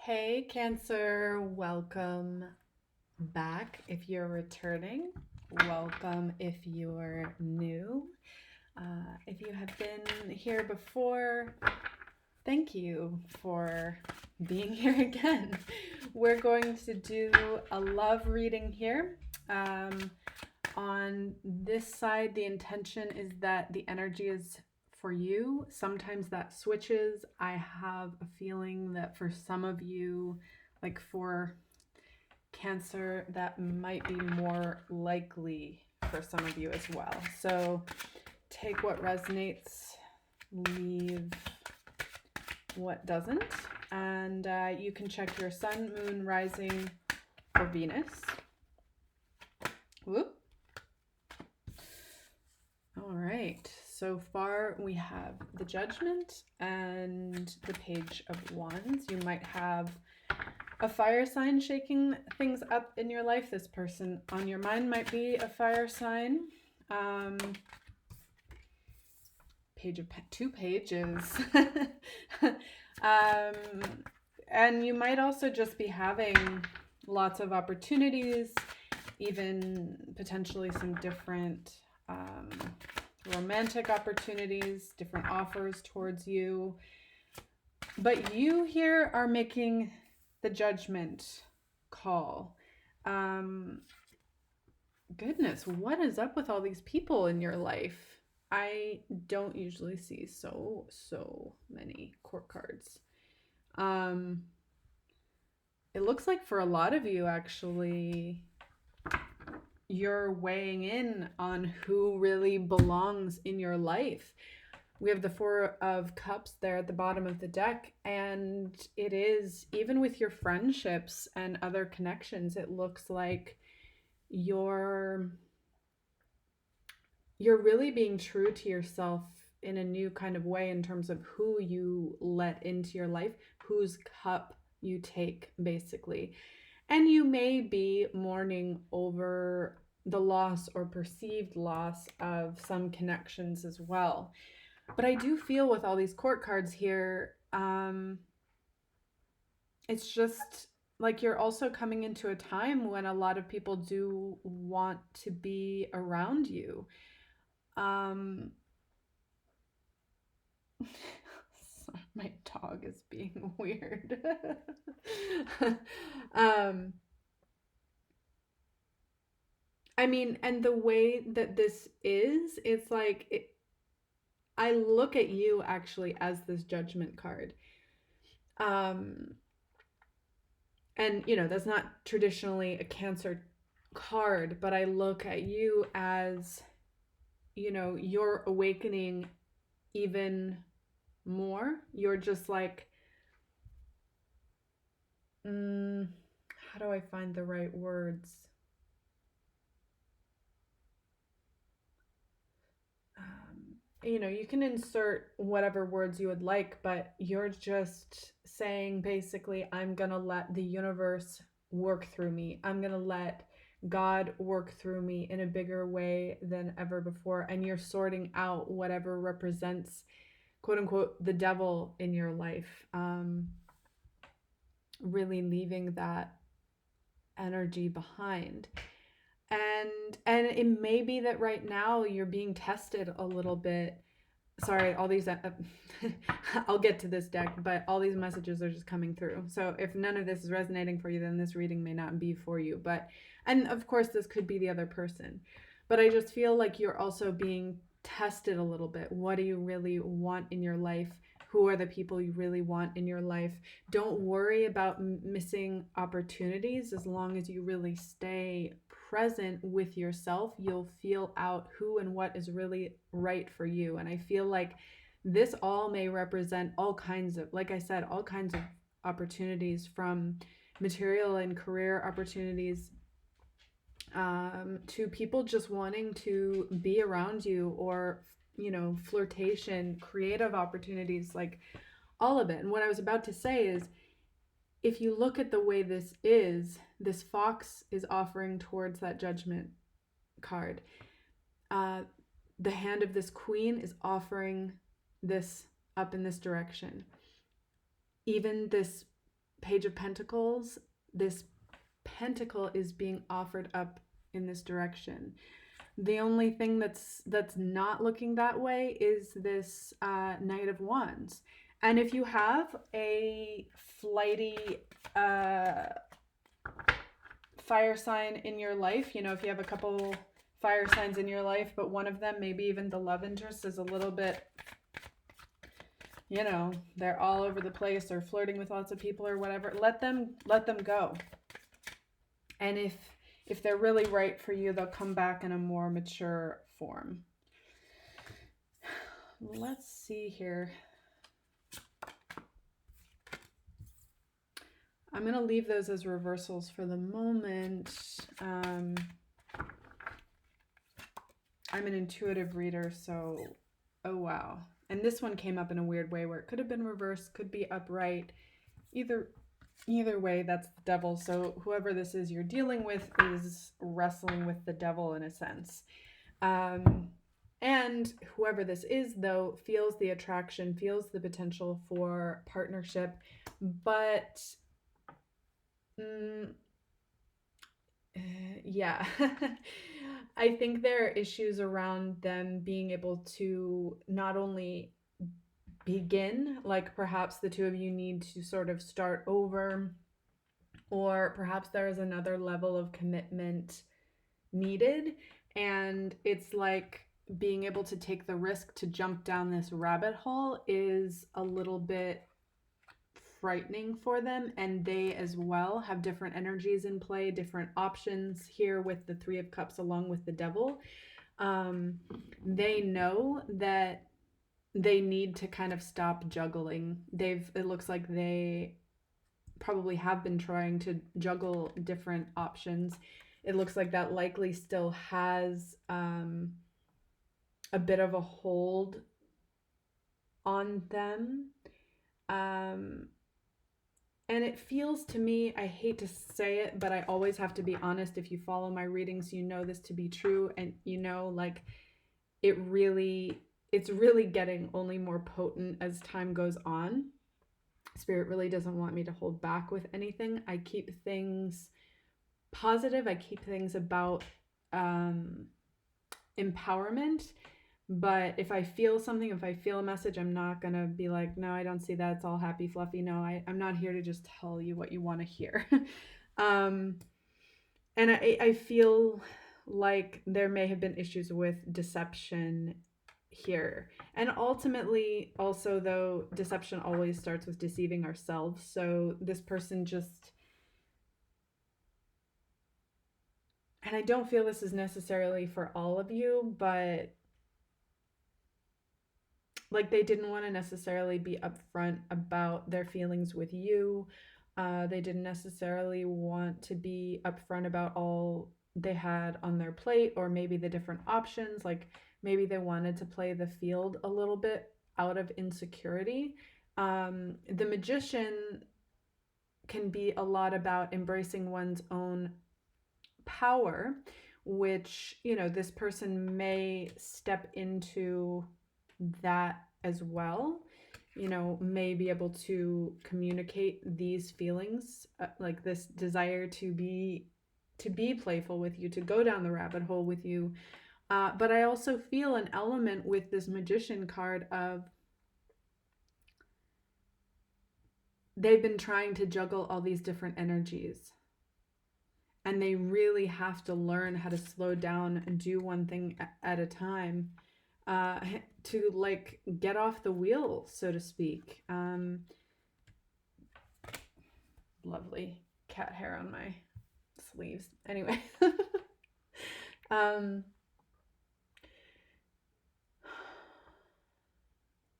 Hey, Cancer, welcome back if you're returning. Welcome if you're new. If you have been here before, thank you for being here again. We're going to do a love reading here. Um, on this side, the intention is that the energy is for you. Sometimes that switches. I have a feeling that for some of you, like for Cancer, that might be more likely for some of you as well. So take what resonates, leave what doesn't. And you can check your sun, moon, rising, or Venus. Whoop. All right, so far we have the Judgment and the Page of Wands. You might have a fire sign shaking things up in your life. This person on your mind might be a fire sign. Two pages. And you might also just be having lots of opportunities, even potentially some different romantic opportunities, different offers towards you. But you here are making the judgment call. Goodness, what is up with all these people in your life? I don't usually see so many court cards. It looks like for a lot of you, actually, you're weighing in on who really belongs in your life. We have the Four of Cups there at the bottom of the deck, and it is, even with your friendships and other connections, it looks like you're really being true to yourself in a new kind of way in terms of who you let into your life, whose cup you take, basically. And you may be mourning over the loss or perceived loss of some connections as well. But I do feel with all these court cards here, it's just like you're also coming into a time when a lot of people do want to be around you. Sorry, my dog is being weird. I mean, and the way that this is, it's like I look at you actually as this judgment card. And that's not traditionally a Cancer card, but I look at you as, you're awakening even more. You're just like, how do I find the right words? You can insert whatever words you would like, but you're just saying basically, I'm going to let the universe work through me. I'm going to let God work through me in a bigger way than ever before. And you're sorting out whatever represents, quote unquote, the devil in your life. Really leaving that energy behind. And it may be that right now you're being tested a little bit. Sorry, all these I'll get to this deck, but all these messages are just coming through. So if none of this is resonating for you, then this reading may not be for you. And of course this could be the other person. But I just feel like you're also being tested a little bit. What do you really want in your life? Who are the people you really want in your life? Don't worry about missing opportunities. As long as you really stay present with yourself, you'll feel out who and what is really right for you. And I feel like this all may represent all kinds of, like I said, all kinds of opportunities, from material and career opportunities to people just wanting to be around you, or flirtation, creative opportunities, like all of it. And what I was about to say is, if you look at the way this fox is offering towards that judgment card. The hand of this queen is offering this up in this direction. Even this Page of Pentacles, this pentacle is being offered up in this direction. The only thing that's not looking that way is this Knight of Wands. And if you have a flighty fire sign in your life, you know, if you have a couple fire signs in your life, but one of them, maybe even the love interest, is a little bit, you know, they're all over the place or flirting with lots of people or whatever, let them go. And if they're really right for you, they'll come back in a more mature form. Let's see here. I'm going to leave those as reversals for the moment. I'm an intuitive reader, so, oh wow. And this one came up in a weird way where it could have been reversed, could be upright. Either way, that's the devil. So whoever this is you're dealing with is wrestling with the devil in a sense. And whoever this is, though, feels the attraction, feels the potential for partnership, but yeah. I think there are issues around them being able to not only begin, like perhaps the two of you need to sort of start over, or perhaps there is another level of commitment needed, and it's like being able to take the risk to jump down this rabbit hole is a little bit frightening for them, and they as well have different energies in play, different options here with the Three of Cups along with the devil. They know that they need to kind of stop juggling. It looks like they probably have been trying to juggle different options. It looks like that likely still has a bit of a hold on them. And it feels to me, I hate to say it, but I always have to be honest. If you follow my readings, you know this to be true. And you know, like, it's really getting only more potent as time goes on. Spirit really doesn't want me to hold back with anything. I keep things positive. I keep things about empowerment. But if I feel something, if I feel a message, I'm not going to be like, no, I don't see that. It's all happy, fluffy. No, I'm not here to just tell you what you want to hear. And I feel like there may have been issues with deception here. And ultimately, also, though, deception always starts with deceiving ourselves. So this person just... And I don't feel this is necessarily for all of you, but like they didn't want to necessarily be upfront about their feelings with you. They didn't necessarily want to be upfront about all they had on their plate, or maybe the different options. Like maybe they wanted to play the field a little bit out of insecurity. The Magician can be a lot about embracing one's own power, which, you know, this person may step into that as well, you know, may be able to communicate these feelings, like this desire to be playful with you, to go down the rabbit hole with you. But I also feel an element with this Magician card of they've been trying to juggle all these different energies, and they really have to learn how to slow down and do one thing at a time, to like get off the wheel, so to speak. Lovely cat hair on my sleeves. Anyway.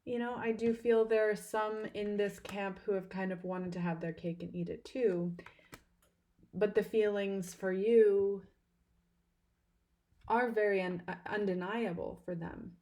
You know, I do feel there are some in this camp who have kind of wanted to have their cake and eat it too. But the feelings for you are very undeniable for them.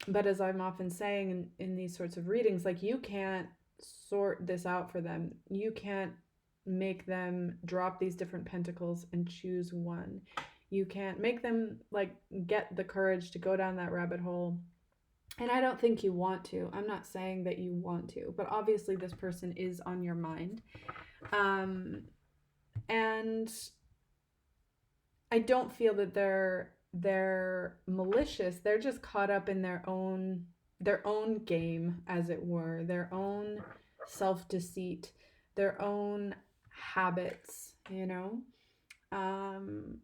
But as I'm often saying in these sorts of readings, like, you can't sort this out for them. You can't make them drop these different pentacles and choose one. You can't make them like get the courage to go down that rabbit hole And I don't think you want to. I'm not saying that you want to, but obviously this person is on your mind. Um, and I don't feel that they're malicious. They're just caught up in their own game, as it were, their own self-deceit, their own habits, you know? Um,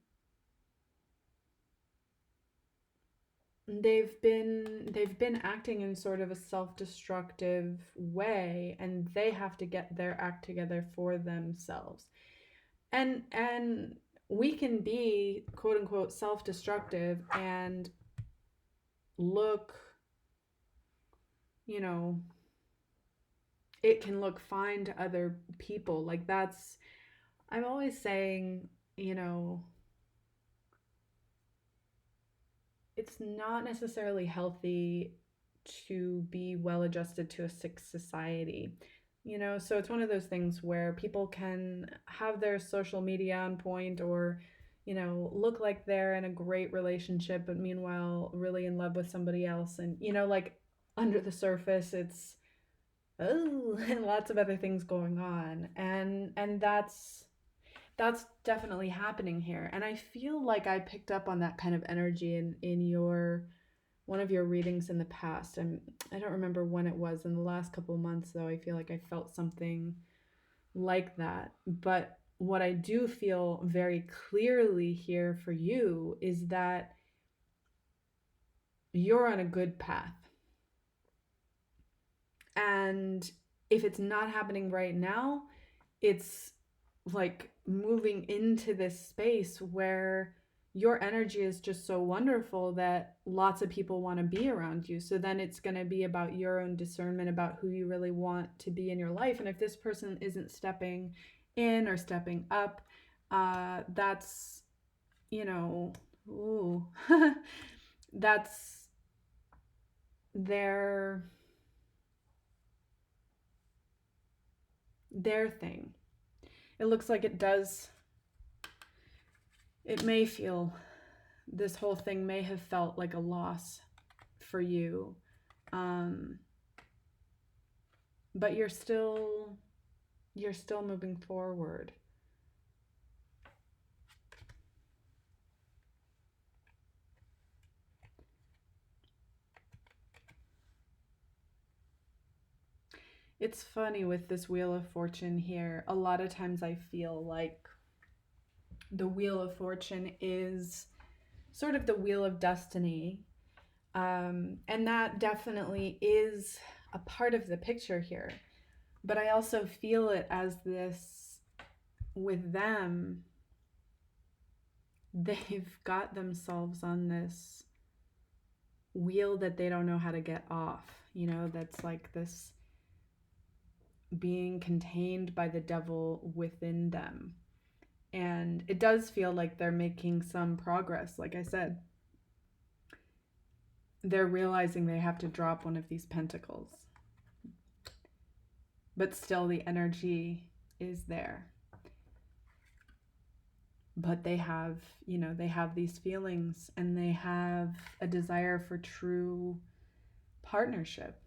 they've been acting in sort of a self-destructive way, and they have to get their act together for themselves. And we can be quote unquote self-destructive and look, you know, it can look fine to other people. Like that's I'm always saying, you know, it's not necessarily healthy to be well adjusted to a sick society. So it's one of those things where people can have their social media on point, or look like they're in a great relationship, but meanwhile really in love with somebody else, and like under the surface it's and lots of other things going on, and that's definitely happening here. And I feel like I picked up on that kind of energy in your one of your readings in the past. I don't remember when it was. In the last couple of months, though, I feel like I felt something like that. But what I do feel very clearly here for you is that you're on a good path. And if it's not happening right now, it's like moving into this space where your energy is just so wonderful that lots of people want to be around you. So then it's going to be about your own discernment about who you really want to be in your life. And if this person isn't stepping in or stepping up, that's, ooh, that's their thing. It looks like it may feel, this whole thing may have felt like a loss for you. Um, but you're still moving forward. It's funny with this Wheel of Fortune here. A lot of times I feel like the Wheel of Fortune is sort of the wheel of destiny. And that definitely is a part of the picture here. But I also feel it as this, with them, they've got themselves on this wheel that they don't know how to get off. That's like this being contained by the devil within them. And it does feel like they're making some progress. Like I said, they're realizing they have to drop one of these pentacles. But still, the energy is there. But they have, they have these feelings, and they have a desire for true partnership.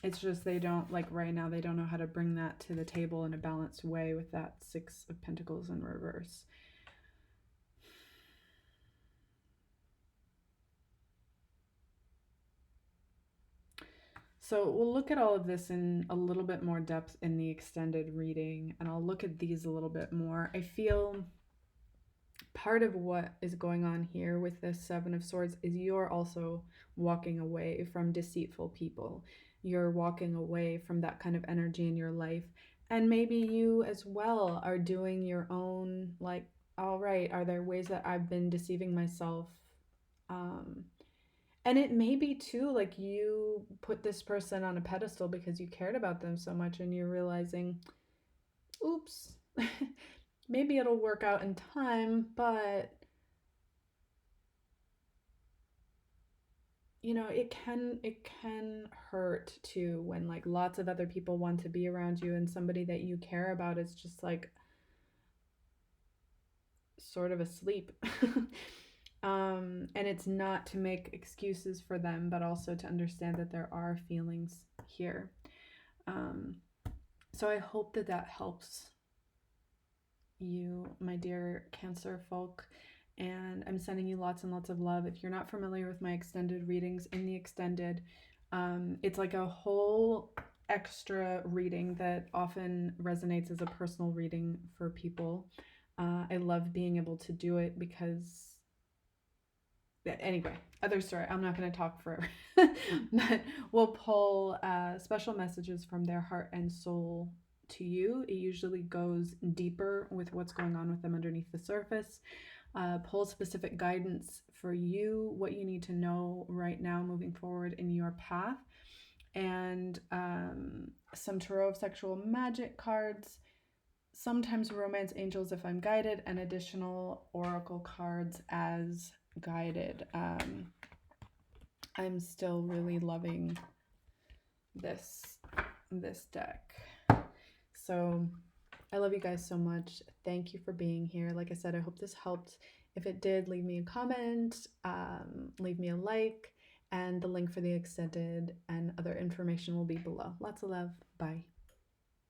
It's just they don't, like right now, they don't know how to bring that to the table in a balanced way with that Six of Pentacles in reverse. So we'll look at all of this in a little bit more depth in the extended reading, and I'll look at these a little bit more. I feel part of what is going on here with this Seven of Swords is you're also walking away from deceitful people. You're walking away from that kind of energy in your life. And maybe you as well are doing your own, like, all right, are there ways that I've been deceiving myself? And it may be too, like, you put this person on a pedestal because you cared about them so much, and you're realizing, oops, maybe it'll work out in time, but it can hurt too when like lots of other people want to be around you, and somebody that you care about is just like sort of asleep. And it's not to make excuses for them, but also to understand that there are feelings here. Um, so I hope that that helps you, my dear Cancer folk. And I'm sending you lots and lots of love. If you're not familiar with my extended readings, in the extended, it's like a whole extra reading that often resonates as a personal reading for people. I love being able to do it because, anyway, other story. I'm not going to talk forever, but we'll pull special messages from their heart and soul to you. It usually goes deeper with what's going on with them underneath the surface. Pull specific guidance for you, what you need to know right now moving forward in your path, and some tarot of sexual magic cards, sometimes romance angels if I'm guided, and additional oracle cards as guided. I'm still really loving this deck. So I love you guys so much. Thank you for being here. Like I said, I hope this helped. If it did, leave me a comment, leave me a like, and the link for the extended and other information will be below. Lots of love. Bye.